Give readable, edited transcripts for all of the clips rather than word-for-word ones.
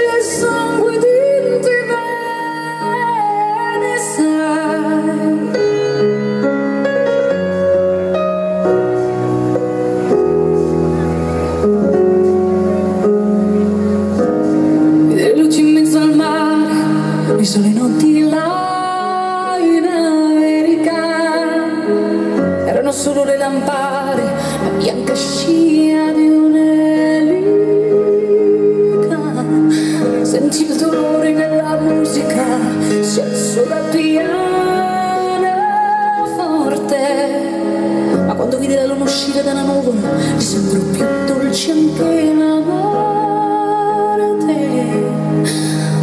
scioglie il sangue di tutti i veni, sai. Le luci in mezzo al mare, le sole notti là in America, erano solo le lampade, la bianca scia di un'elica. Senti il dolore nella musica, si alzò dal pianoforte, ma quando vide la luna uscire dalla nuvola, gli sembrò più dolce anche la morte.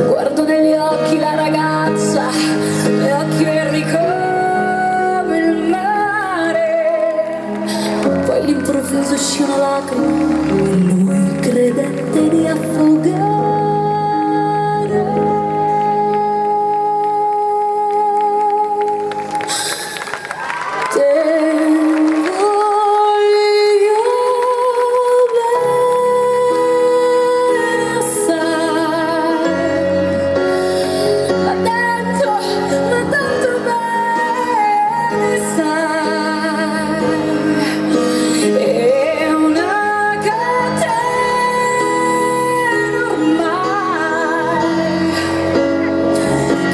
Guardo negli occhi la ragazza, gli occhi verdi come il mare. Poi all'improvviso uscì una lacrima e lui credette di affogare.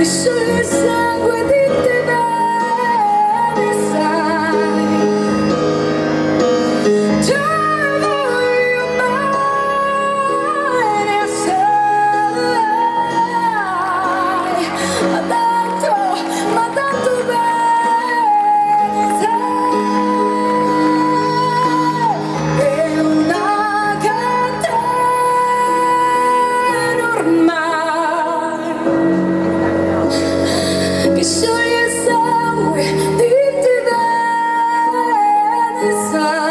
Scioglie il sangue di te bene, sai. Già voglio bene assai, ma tanto bene, sai. È una catena ormai che scioglie il sangue di te bene, sai.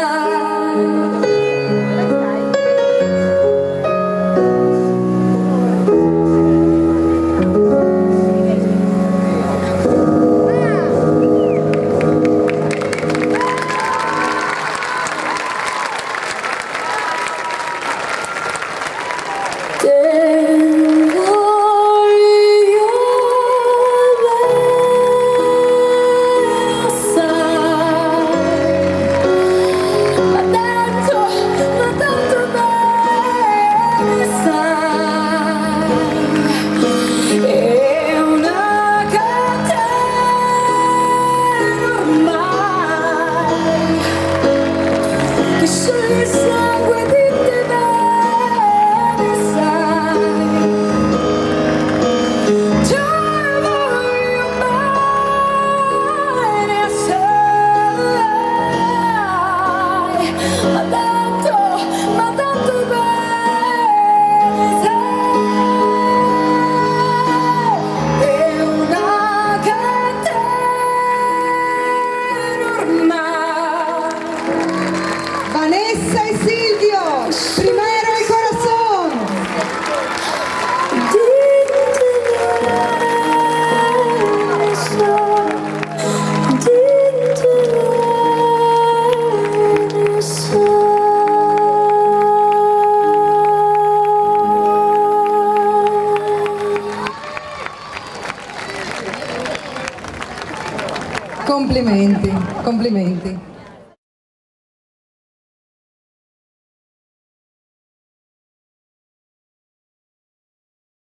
Scioglie il sangue di te bene, sai. Già voglio bene assai, ma tanto bene, sai. È una catena ormai. Vanessa y Silvio, primero el corazón. Complimenti, complimenti.